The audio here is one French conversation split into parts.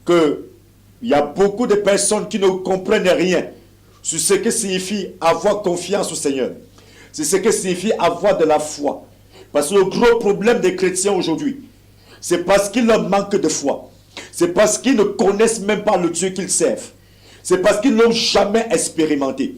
qu'il y a beaucoup de personnes qui ne comprennent rien sur ce que signifie avoir confiance au Seigneur. C'est ce que signifie avoir de la foi. Parce que le gros problème des chrétiens aujourd'hui, c'est parce qu'ils leur manquent de foi. C'est parce qu'ils ne connaissent même pas le Dieu qu'ils servent. C'est parce qu'ils n'ont jamais expérimenté.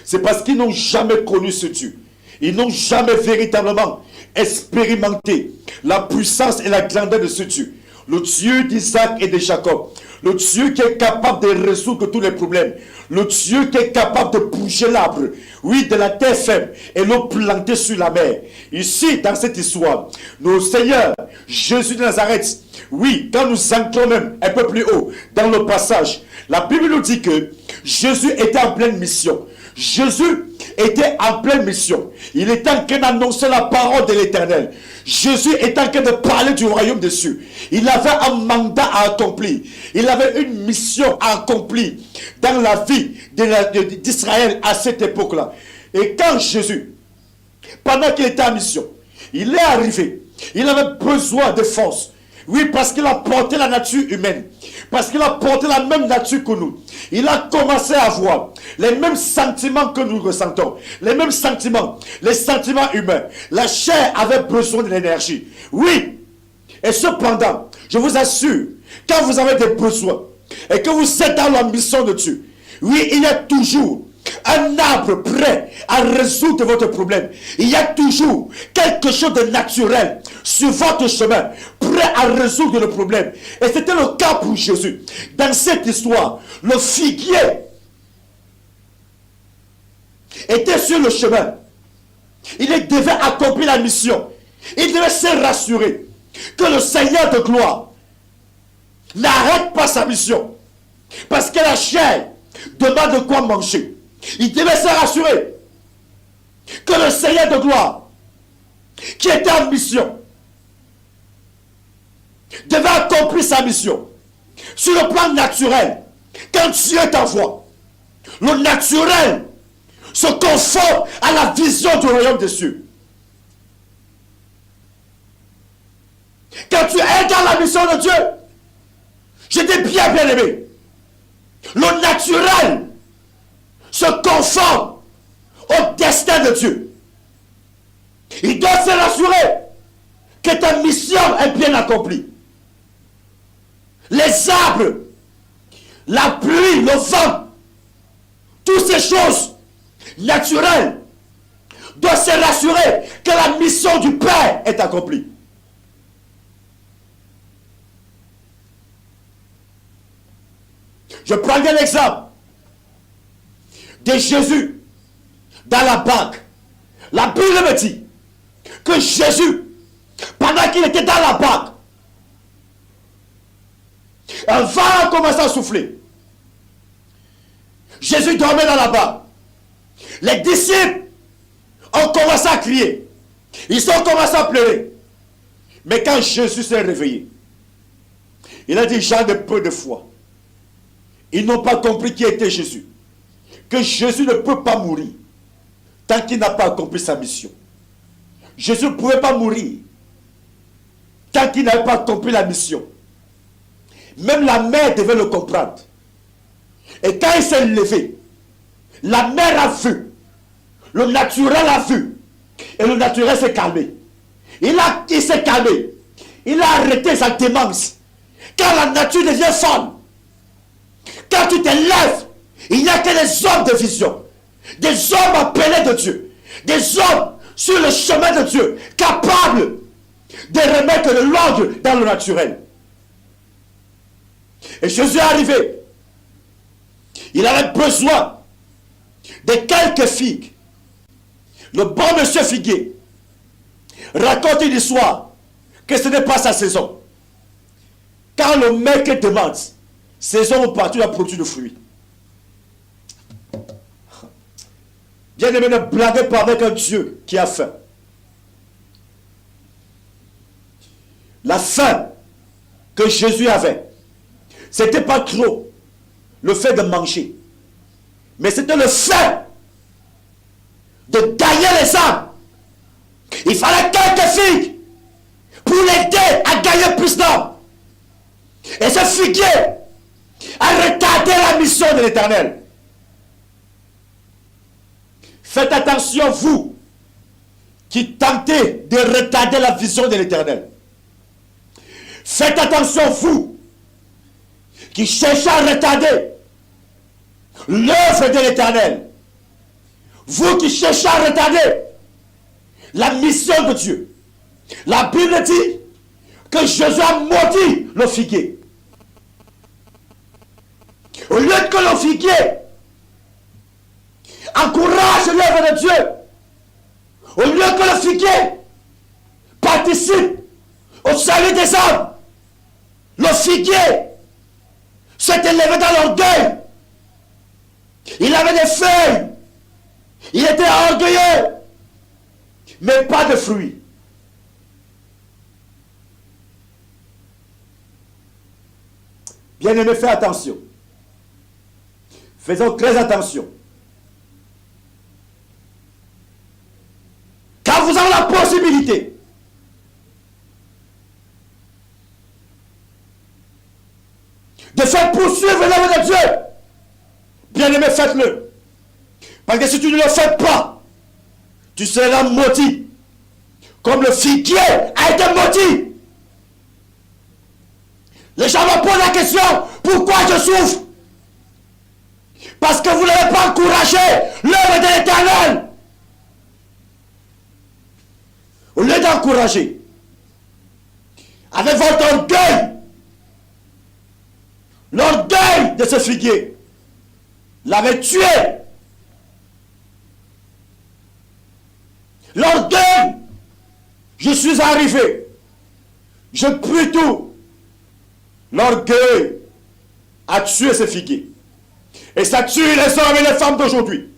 C'est parce qu'ils n'ont jamais connu ce Dieu. Ils n'ont jamais véritablement expérimenté la puissance et la grandeur de ce Dieu. Le Dieu d'Isaac et de Jacob. Le Dieu qui est capable de résoudre tous les problèmes. Le Dieu qui est capable de bouger l'arbre. Oui, de la terre ferme et l'eau plantée sur la mer. Ici, dans cette histoire, nos Seigneur, Jésus de Nazareth, oui, quand nous entrons même un peu plus haut dans le passage, la Bible nous dit que Jésus était en pleine mission. Jésus était en pleine mission. Il était en train d'annoncer la parole de l'Éternel. Jésus était en train de parler du royaume des cieux. Il avait un mandat à accomplir. Il avait une mission à accomplir dans la vie d'Israël à cette époque-là. Et quand Jésus, pendant qu'il était en mission, il est arrivé, il avait besoin de force. Oui, parce qu'il a porté la nature humaine. Parce qu'il a porté la même nature que nous. Il a commencé à avoir les mêmes sentiments que nous ressentons. Les mêmes sentiments. Les sentiments humains. La chair avait besoin de l'énergie. Oui. Et cependant, je vous assure, quand vous avez des besoins et que vous êtes dans la mission de Dieu, oui, il y a toujours un arbre prêt à résoudre votre problème. Il y a toujours quelque chose de naturel sur votre chemin, prêt à résoudre le problème. Et c'était le cas pour Jésus. Dans cette histoire, le figuier était sur le chemin. Il devait accomplir la mission. Il devait se rassurer que le Seigneur de gloire n'arrête pas sa mission. Parce que la chair demande de quoi manger. Il devait se rassurer que le Seigneur de gloire, qui était en mission, devait accomplir sa mission. Sur le plan naturel, quand Dieu t'envoie, le naturel se conforme à la vision du royaume des cieux. Quand tu es dans la mission de Dieu, je t'ai bien aimé. Le naturel se conforme au destin de Dieu. Il doit se rassurer que ta mission est bien accomplie. Les arbres, la pluie, le vent, toutes ces choses naturelles doivent se rassurer que la mission du Père est accomplie. Je prends un exemple de Jésus dans la barque. La Bible me dit que Jésus, pendant qu'il était dans la barque, un vent a commencé à souffler. Jésus dormait dans la barque. Les disciples ont commencé à crier. Ils ont commencé à pleurer. Mais quand Jésus s'est réveillé, il a dit: j'ai de peu de foi. Ils n'ont pas compris qui était Jésus. Que Jésus ne peut pas mourir tant qu'il n'a pas accompli sa mission. Jésus ne pouvait pas mourir tant qu'il n'avait pas accompli la mission. Même la mère devait le comprendre. Et quand il s'est levé, la mère a vu, le naturel a vu, et le naturel s'est calmé. Il s'est calmé. Il a arrêté sa démence. Quand la nature devient folle, quand tu te lèves, il n'y a que des hommes de vision, des hommes appelés de Dieu, des hommes sur le chemin de Dieu, capables de remettre de l'ordre dans le naturel. Et Jésus est arrivé. Il avait besoin de quelques figues. Le bon monsieur figuier raconte une histoire que ce n'est pas sa saison. Quand le mec demande, saison ou pas, tu as produit de fruits. Bien aimé, ne blaguez pas avec un Dieu qui a faim. La faim que Jésus avait, c'était pas trop le fait de manger, mais c'était le fait de gagner les âmes. Il fallait quelques figues pour l'aider à gagner plus d'âmes. Et ce figuier retardez la mission de l'Éternel. Faites attention, vous, qui tentez de retarder la vision de l'Éternel. Faites attention, vous, qui cherchez à retarder l'œuvre de l'Éternel. Vous qui cherchez à retarder la mission de Dieu. La Bible dit que Jésus a maudit le figuier. Au lieu que le figuier encourage l'œuvre de Dieu, au lieu que le figuier participe au salut des hommes, le figuier s'est élevé dans l'orgueil. Il avait des feuilles. Il était orgueilleux. Mais pas de fruits. Bien-aimés, faites attention. Faisons très attention. Quand vous avez la possibilité de faire poursuivre l'œuvre de Dieu, bien-aimé, faites-le. Parce que si tu ne le fais pas, tu seras maudit. Comme le figuier a été maudit. Les gens me posent la question, pourquoi je souffre? Parce que vous n'avez pas encouragé l'œuvre de l'Éternel. Au lieu d'encourager, avec votre orgueil, l'orgueil de ce figuier l'avait tué. L'orgueil, je suis arrivé, je puis tout. L'orgueil a tué ce figuier. Et ça tue les hommes et les femmes d'aujourd'hui.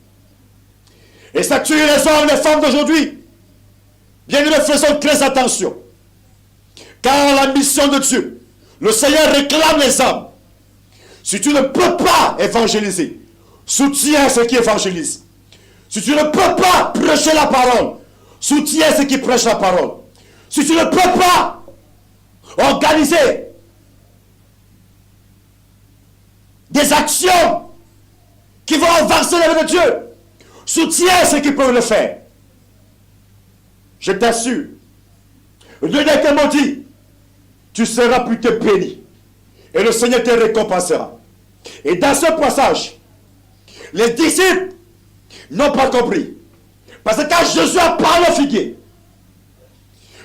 Et ça tue les hommes et les femmes d'aujourd'hui. Bien, nous faisons très attention. Car la mission de Dieu, le Seigneur réclame les hommes. Si tu ne peux pas évangéliser, soutiens ceux qui évangélisent. Si tu ne peux pas prêcher la parole, soutiens ceux qui prêchent la parole. Si tu ne peux pas organiser des actions qui vont avancer l'œuvre de Dieu, soutiens ceux qui peuvent le faire. Je t'assure, au lieu d'être maudit, tu seras plutôt béni. Et le Seigneur te récompensera. Et dans ce passage, les disciples n'ont pas compris. Parce que quand Jésus a parlé au figuier,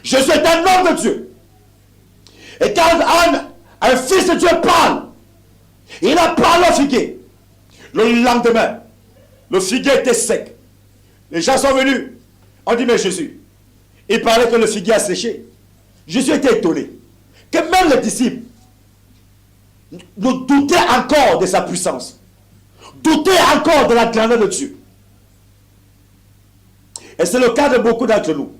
Jésus est un homme de Dieu. Et quand un fils de Dieu parle, il a parlé au figuier. Le lendemain, le figuier était sec. Les gens sont venus. On dit, mais Jésus, il parlait que le figuier a séché. Jésus était étonné. Que même les disciples nous doutaient encore de sa puissance. Doutaient encore de la grandeur de Dieu. Et c'est le cas de beaucoup d'entre nous.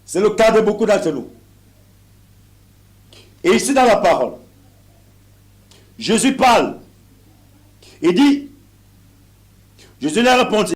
C'est le cas de beaucoup d'entre nous. Et ici dans la parole, Jésus parle. Il dit, Jésus lui a répondu,